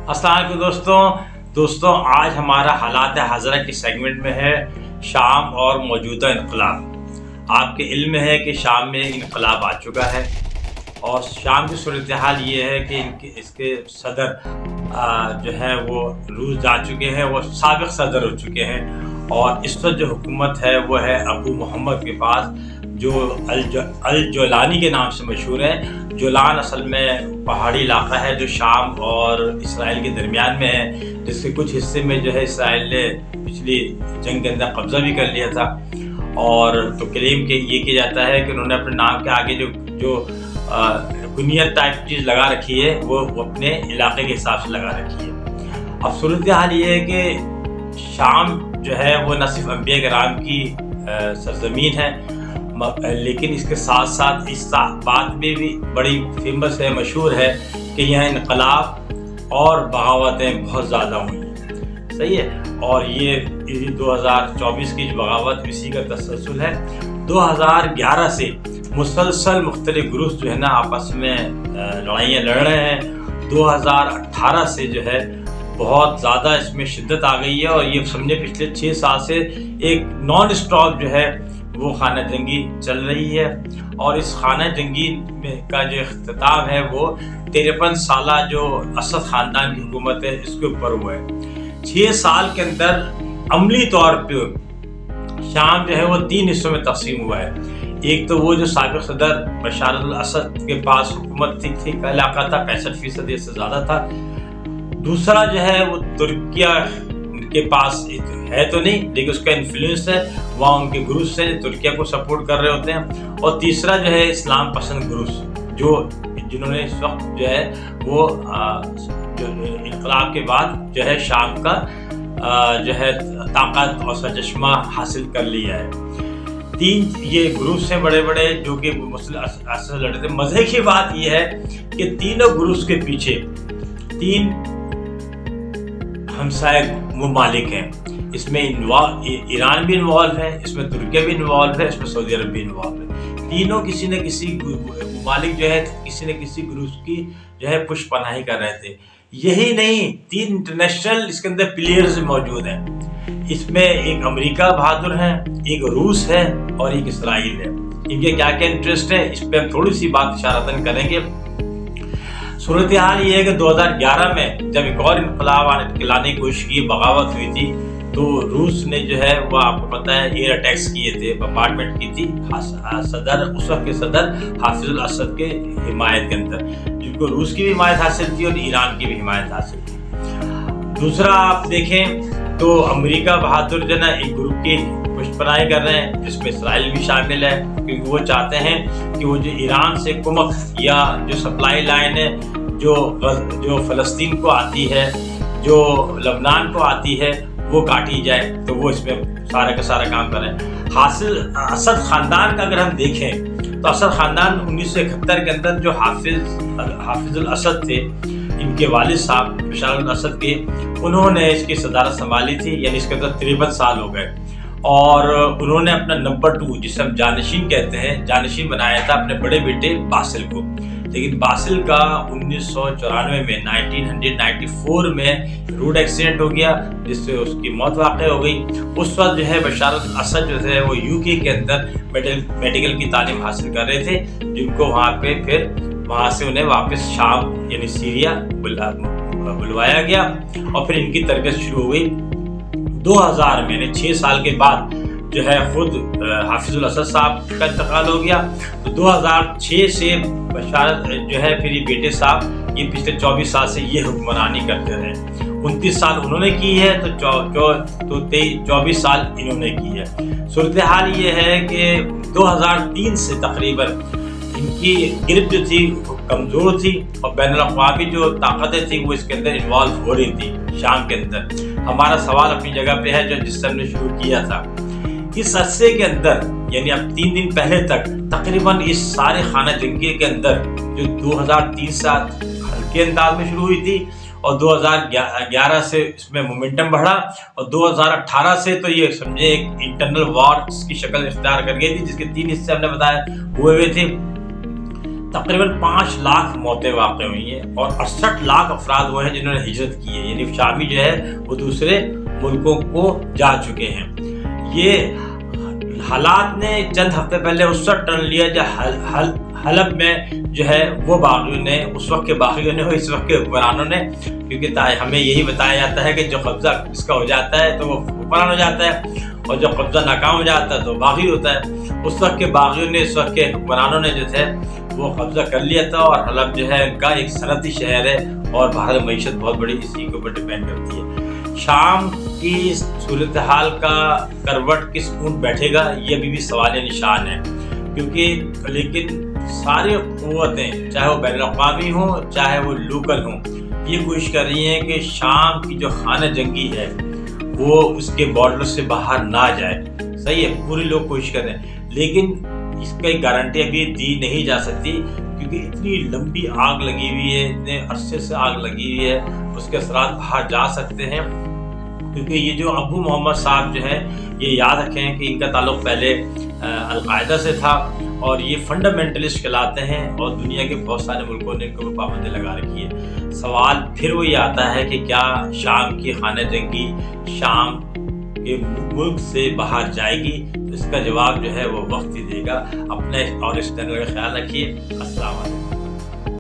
السلام علیکم دوستوں آج ہمارا حالات حاضرہ کی سیگمنٹ میں ہے شام اور موجودہ انقلاب۔ آپ کے علم ہے کہ شام میں انقلاب آ چکا ہے اور شام کی صورتحال یہ ہے کہ اس کے صدر جو ہے وہ روس جا چکے ہیں، وہ سابق صدر ہو چکے ہیں، اور اس وقت جو حکومت ہے وہ ہے ابو محمد کے پاس، جو الجولانی کے نام سے مشہور ہے۔ جولان اصل میں پہاڑی علاقہ ہے جو شام اور اسرائیل کے درمیان میں ہے، جس کے کچھ حصے میں جو ہے اسرائیل نے پچھلی جنگ کے اندر قبضہ بھی کر لیا تھا، اور تو کلیم کے یہ کیا جاتا ہے کہ انہوں نے اپنے نام کے آگے جو کنیت ٹائپ چیز لگا رکھی ہے وہ اپنے علاقے کے حساب سے لگا رکھی ہے۔ اب صورتحال یہ ہے کہ شام جو ہے وہ نہ صرف انبیاء کرام کی سرزمین ہے، لیکن اس کے ساتھ ساتھ اس بات میں بھی بڑی فیمس ہے، مشہور ہے کہ یہاں انقلاب اور بغاوتیں بہت زیادہ ہوئی ہیں، صحیح ہے۔ اور یہ 2024 کی جو بغاوت اسی کا تسلسل ہے۔ 2011 سے مسلسل مختلف گروپ جو ہے نا آپس میں لڑائیاں لڑ رہے ہیں۔ 2018 سے جو ہے بہت زیادہ اس میں شدت آ گئی ہے، اور یہ سمجھے پچھلے 6 سال سے ایک نان اسٹاپ جو ہے وہ خانہ جنگی چل رہی ہے، اور اس خانہ جنگی میں کا جو اختتام ہے وہ 53 سالہ جو اسد خاندان کی حکومت ہے اس کے اوپر ہوا ہے۔ 6 سال کے اندر عملی طور پہ شام جو ہے وہ 3 حصوں میں تقسیم ہوا ہے۔ ایک تو وہ جو سابق صدر بشار الاسد کے پاس حکومت تھی کا علاقہ تھا، 65% سے زیادہ تھا۔ دوسرا جو ہے وہ ترکیہ کے پاس ہے تو نہیں، لیکن اس کا انفلوئنس ہے، وہاں ان کے گروپس ہیں ترکیہ کو سپورٹ کر رہے ہوتے ہیں۔ اور تیسرا جو ہے اسلام پسند گروپس جنہوں نے اس وقت جو ہے وہ جو انقلاب کے بعد جو ہے شام کا جو ہے طاقت اور سرچشمہ حاصل کر لیا ہے۔ 3 یہ گروپس ہیں بڑے بڑے جو کہ مسلسل لڑے تھے۔ مزے کی بات یہ ہے کہ تینوں گروپس کے پیچھے 3 ہمسائے ممالک ہیں۔ اس میں ایران بھی انوالو ہے، اس میں ترکیہ بھی انوالو ہے، اس میں سعودی عرب بھی انوالو ہے۔ تینوں کسی نہ کسی ممالک جو ہے کسی نہ کسی گروپ کی جو ہے پشت پناہی کر رہے تھے۔ یہی نہیں، 3 انٹرنیشنل اس کے اندر پلیئرز موجود ہیں۔ اس میں ایک امریکہ بہادر ہے، ایک روس ہے اور ایک اسرائیل ہے۔ ان کے کیا کیا انٹرسٹ ہے اس پہ ہم تھوڑی سی بات اشارتاً کریں گے۔ صورتحال یہ ہے کہ 2011 میں جب ایک اور انقلاب لانے کی کوشش کی، بغاوت ہوئی تھی، تو روس نے جو ہے وہ آپ کو پتہ ہے ایئر اٹیکس کیے تھے، بمبارڈمنٹ کی تھی اس وقت کے صدر حافظ الاسد کے حمایت کے اندر، جن کو روس کی بھی حمایت حاصل تھی اور ایران کی بھی حمایت حاصل تھی۔ دوسرا آپ دیکھیں تو امریکہ بہادر جو ہے نا ایک گروپ کی پشت پناہی کر رہے ہیں جس میں اسرائیل بھی شامل ہے، کیونکہ وہ چاہتے ہیں کہ وہ جو ایران سے کمک یا جو سپلائی لائن ہے جو فلسطین کو آتی ہے، جو لبنان کو آتی ہے، وہ کاٹی جائے، تو وہ اس میں سارا کا سارا کام کر رہے ہیں۔ اسد خاندان کا اگر ہم دیکھیں تو اسد خاندان 1971 کے اندر جو حافظ الاسد تھے، ان کے والد صاحب بشار الاسد کے، انہوں نے اس کی صدارت سنبھالی تھی، یعنی اس کے اندر 53 سال ہو گئے، اور انہوں نے اپنا نمبر 2 جسے ہم جانشین کہتے ہیں، جانشین بنایا تھا اپنے بڑے بیٹے باسل کو۔ لیکن باسل کا 1994 میں 1994 میں روڈ ایکسیڈنٹ ہو گیا، جس سے اس کی موت واقع ہو گئی۔ اس وقت جو ہے بشار الاسد جو ہے وہ UK کے اندر میڈیکل کی تعلیم حاصل کر رہے تھے، جن کو وہاں سے انہیں واپس شام یعنی سیریا بلوایا گیا، اور پھر ان کی تربیت شروع ہو گئی۔ 2000 میں یعنی 6 سال کے بعد جو ہے خود حافظ الاسد صاحب کا انتقال ہو گیا، تو 2006 سے بشار جو ہے پھر یہ بیٹے صاحب یہ پچھلے 24 سال سے یہ حکمرانی کرتے رہے۔ 29 سال انہوں نے کی ہے تو 24 سال انہوں نے کی ہے۔ صورتحال یہ ہے کہ 2003 سے تقریباً ان کی گرفت جو تھی کمزور تھی، اور بین الاقوامی جو طاقتیں تھیں وہ اس کے اندر انوالو ہو رہی تھی شام کے اندر۔ ہمارا سوال اپنی جگہ پہ ہے جو جس سے ہم نے شروع کیا تھا، اس عرصے کے اندر یعنی اب 3 دن پہلے تک تقریباً اس سارے خانہ جنگی کے اندر جو 2003 سے ہلکے انداز میں شروع ہوئی تھی، اور 2011 سے اس میں مومنٹم بڑھا، اور 2018 سے تو یہ سمجھے ایک انٹرنل وار کی شکل اختیار کر گئی تھی، جس کے 3 حصے ہم نے بتایا ہوئے تھے۔ تقریباً 5 لاکھ موتیں واقع ہوئی ہیں اور 68 لاکھ افراد وہ ہیں جنہوں نے ہجرت کی ہے، یعنی شامی جو ہے وہ دوسرے ملکوں کو جا چکے ہیں۔ یہ حالات نے چند ہفتے پہلے اس وقت ٹرن لیا جب حلب میں جو ہے وہ باغیوں نے، اس وقت کے باغیوں نے اور اس وقت کے حکمرانوں نے، کیونکہ ہمیں یہی بتایا جاتا ہے کہ جو قبضہ اس کا ہو جاتا ہے تو وہ حکمران ہو جاتا ہے، اور جو قبضہ ناکام ہو جاتا ہے تو باغی ہوتا ہے۔ اس وقت کے باغیوں نے، اس وقت کے حکمرانوں نے جو ہے وہ قبضہ کر لیا تھا، اور حلب جو ہے ان کا ایک صنعتی شہر ہے اور باہر معیشت بہت بڑی اسی کے اوپر ڈپینڈ کرتی ہے۔ شام کی صورتحال کا کروٹ کس اونٹ بیٹھے گا، یہ ابھی بھی سوال نشان ہے، کیونکہ لیکن ساری قوتیں چاہے وہ بین الاقوامی ہوں چاہے وہ لوکل ہوں، یہ کوشش کر رہی ہیں کہ شام کی جو خانہ جنگی ہے وہ اس کے بارڈر سے باہر نہ جائے۔ صحیح ہے، پوری لوگ کوشش کر رہے ہیں، لیکن اس کی گارنٹی ابھی دی نہیں جا سکتی، کیونکہ اتنی لمبی آگ لگی ہوئی ہے، اتنے عرصے سے آگ لگی ہوئی ہے، اس کے اثرات باہر جا سکتے ہیں۔ کیونکہ یہ جو ابو محمد صاحب جو ہیں، یہ یاد رکھیں کہ ان کا تعلق پہلے القاعدہ سے تھا، اور یہ فنڈامنٹلسٹ کہلاتے ہیں، اور دنیا کے بہت سارے ملکوں نے ان کو پابندی لگا رکھی ہے۔ سوال پھر وہی آتا ہے کہ کیا شام کی خانہ جنگی شام کے ملک سے باہر جائے گی؟ اس کا جواب جو ہے وہ وقت ہی دے گا۔ اپنے اور اس چینل کا خیال رکھیے۔ السلام علیکم۔